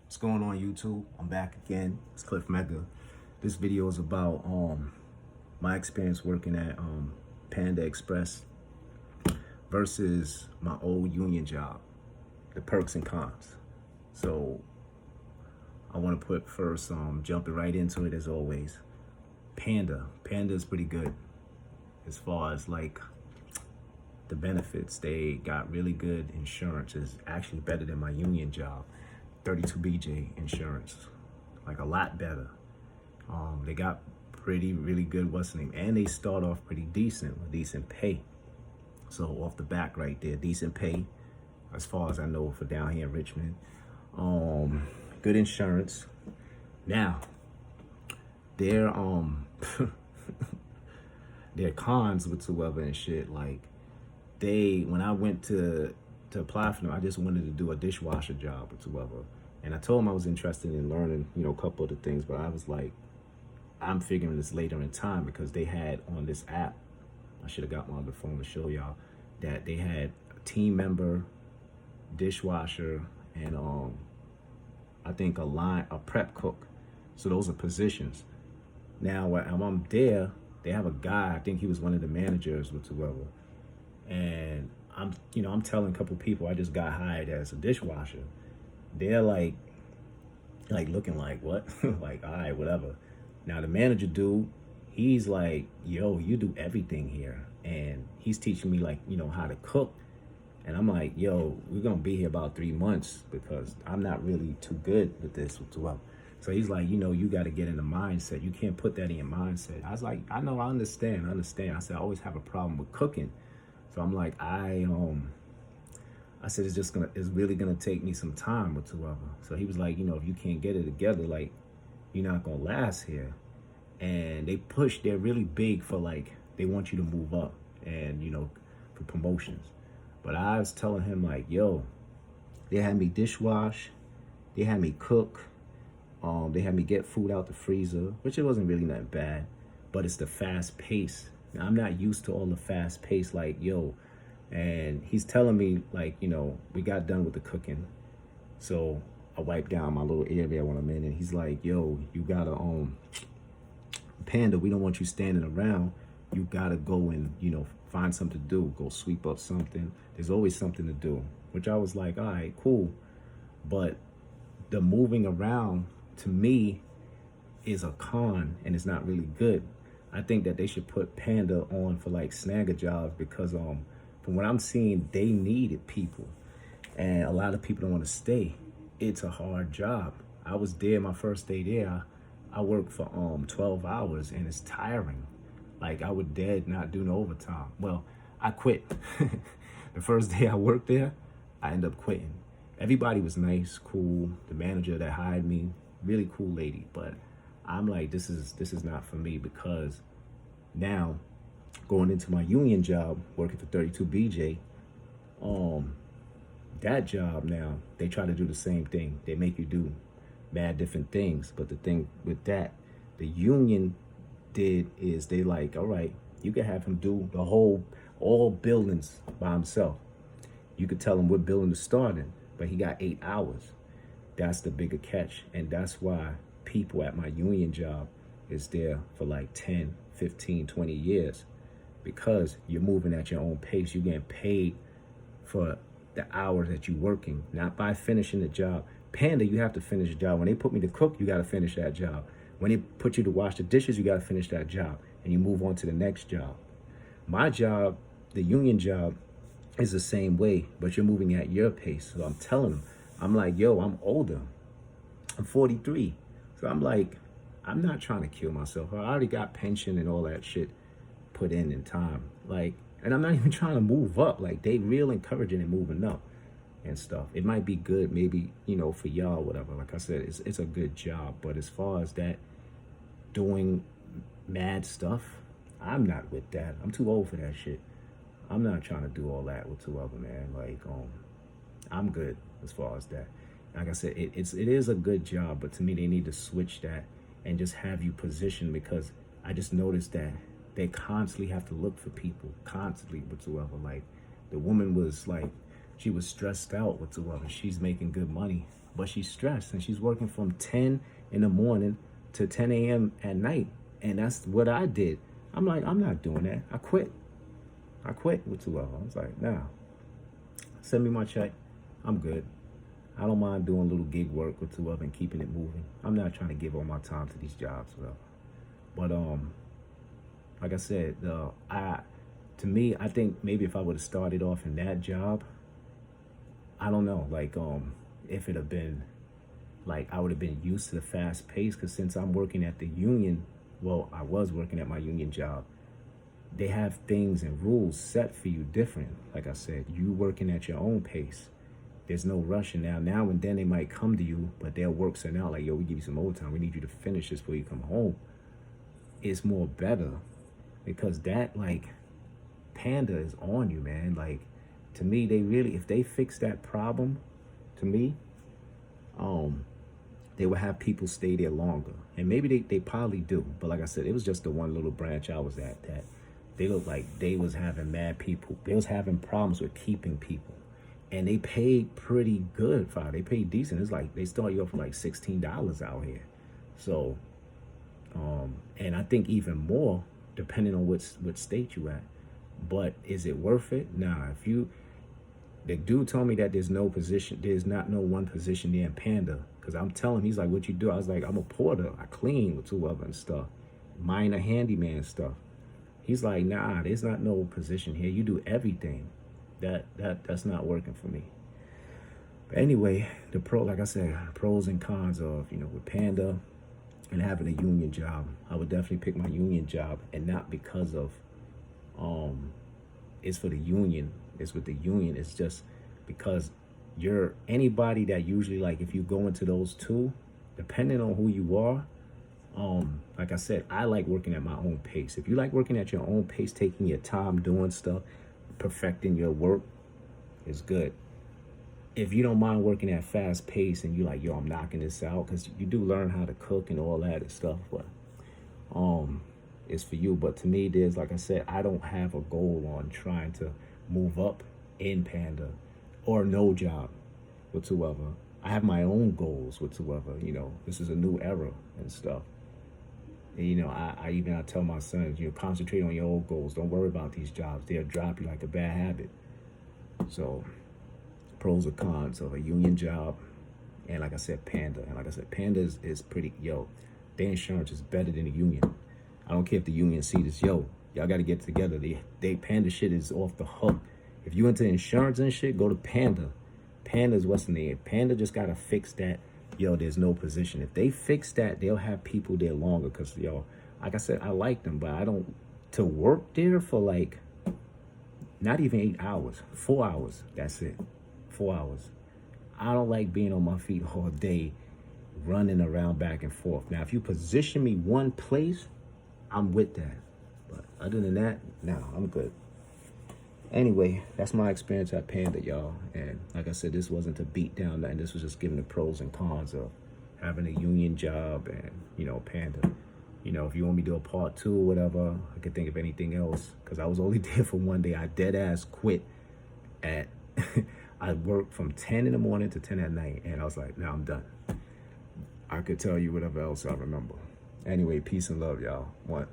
What's going on, YouTube? I'm back again. It's Cliff Mega. This video is about my experience working at Panda Express versus my old union job, the perks and cons. So I want to put first, jumping right into it as always. Panda is pretty good as far as like the benefits. They got really good insurance. It's actually better than my union job. 32BJ insurance, like a lot better. They got really good, what's the name? And they start off pretty decent with decent pay. So off the back right there, decent pay, as far as I know for down here in Richmond. Good insurance. Now, their their cons whatsoever and shit, like when I went to apply for them, I just wanted to do a dishwasher job whatsoever. And I told them I was interested in learning, a couple of the things, but I was like, I'm figuring this later in time because they had on this app, I should have got one on the phone to show y'all, that they had a team member, dishwasher, and I think a prep cook. So those are positions. Now when I'm there, they have a guy, I think he was one of the managers whatsoever. And I'm telling a couple people I just got hired as a dishwasher. They're like looking like, what? Like, all right, whatever. Now the manager dude, he's like, yo, you do everything here. And he's teaching me like, how to cook. And I'm like, yo, we're going to be here about 3 months because I'm not really too good with this whatsoever. So he's like, you got to get in the mindset. You can't put that in your mindset. I was like, I know, I understand. I said, I always have a problem with cooking. So I'm like, I said, it's really gonna take me some time whatsoever. So he was like, if you can't get it together, like, you're not gonna last here. And they're really big for like, they want you to move up and, for promotions. But I was telling him like, yo, they had me dishwash, they had me cook, they had me get food out the freezer, which it wasn't really that bad, but it's the fast pace. Now, I'm not used to all the fast pace, like, yo. And he's telling me, like, we got done with the cooking. So I wiped down my little area when I'm in, and he's like, yo, you gotta, Panda, we don't want you standing around. You gotta go and, find something to do. Go sweep up something. There's always something to do, which I was like, all right, cool. But the moving around, to me, is a con, and it's not really good. I think that they should put Panda on for like snagger jobs because from what I'm seeing, they needed people, and a lot of people don't want to stay. It's a hard job. I was there my first day there. I worked for 12 hours, and it's tiring. Like, I would dead not do no overtime. Well, I quit. The first day I worked there, I ended up quitting. Everybody was nice, cool. The manager that hired me, really cool lady, but I'm like, this is not for me because now going into my union job, working for 32BJ, that job now, they try to do the same thing. They make you do mad different things. But the thing with that, the union did is they like, all right, you can have him do all buildings by himself. You could tell him what building to start in, but he got 8 hours. That's the bigger catch. And that's why people at my union job is there for like 10, 15, 20 years because you're moving at your own pace. You're getting paid for the hours that you're working, not by finishing the job. Panda, you have to finish the job. When they put me to cook, you got to finish that job. When they put you to wash the dishes, you got to finish that job and you move on to the next job. My job, the union job, is the same way, but you're moving at your pace. So I'm telling them, I'm like, yo, I'm older. I'm 43. So I'm like, I'm not trying to kill myself. I already got pension and all that shit put in time. Like, and I'm not even trying to move up. Like, they real encouraging and moving up and stuff. It might be good, maybe, for y'all, whatever. Like I said, it's a good job. But as far as that doing mad stuff, I'm not with that. I'm too old for that shit. I'm not trying to do all that whatsoever, man. Like, I'm good as far as that. Like I said, it is a good job, but to me, they need to switch that and just have you positioned because I just noticed that they constantly have to look for people, constantly whatsoever. Like, the woman was like, she was stressed out whatsoever. She's making good money, but she's stressed and she's working from 10 in the morning to 10 a.m. at night. And that's what I did. I'm like, I'm not doing that. I quit whatsoever. I was like, nah, send me my check. I'm good. I don't mind doing little gig work whatsoever and keeping it moving. I'm not trying to give all my time to these jobs, whatever. But like I said, to me, I think maybe if I would have started off in that job, I don't know, like if it have been like I would have been used to the fast pace, because since I'm working at the union, well, I was working at my union job, they have things and rules set for you different. Like I said, you working at your own pace. There's no rushing now. Now and then they might come to you, but they'll work something out like, yo, we give you some overtime. We need you to finish this before you come home. It's more better because that, like, Panda is on you, man. Like, to me, they really, if they fix that problem, to me, they will have people stay there longer. And maybe they probably do. But like I said, it was just the one little branch I was at that they looked like they was having mad people. They was having problems with keeping people. And they paid pretty good for it. They paid decent. It's like they start you off for like $16 out here. So, and I think even more depending on what state you at. But is it worth it? Nah. The dude told me that there's not no one position there in Panda. Cause I'm telling him, he's like, what you do? I was like, I'm a porter. I clean with two other and stuff. Minor handyman stuff. He's like, nah, there's not no position here. You do everything. That's not working for me. But anyway, like I said, pros and cons of, with Panda and having a union job. I would definitely pick my union job, and not because of it's for the union. It's with the union. It's just because anybody that usually, like, if you go into those two, depending on who you are, like I said, I like working at my own pace. If you like working at your own pace, taking your time, doing stuff, perfecting your work, is good. If you don't mind working at fast pace and you like, yo, I'm knocking this out, because you do learn how to cook and all that and stuff, but it's for you. But to me, there's, like I said, I don't have a goal on trying to move up in Panda or no job whatsoever. I have my own goals whatsoever. This is a new era and stuff. And, I tell my sons, concentrate on your old goals. Don't worry about these jobs. They'll drop you like a bad habit. So, pros or cons of a union job, and like I said, Panda. And like I said, Panda is pretty, their insurance is better than the union. I don't care if the union see this, y'all got to get together. They Panda shit is off the hook. If you into insurance and shit, go to Panda. Panda's what's in there. Panda just got to fix that. There's no position. If they fix that, they'll have people there longer. Because, like I said, I like them, but I don't, to work there for like, not even 8 hours, 4 hours. That's it. 4 hours. I don't like being on my feet all day, running around back and forth. Now, if you position me one place, I'm with that. But other than that, no, I'm good. Anyway, that's my experience at Panda, y'all. And like I said, this wasn't to beat down nothing. This was just giving the pros and cons of having a union job and, Panda. If you want me to do a part 2 or whatever, I could think of anything else. Because I was only there for one day. I dead ass quit at, I worked from 10 in the morning to 10 at night. And I was like, now I'm done. I could tell you whatever else I remember. Anyway, peace and love, y'all. One.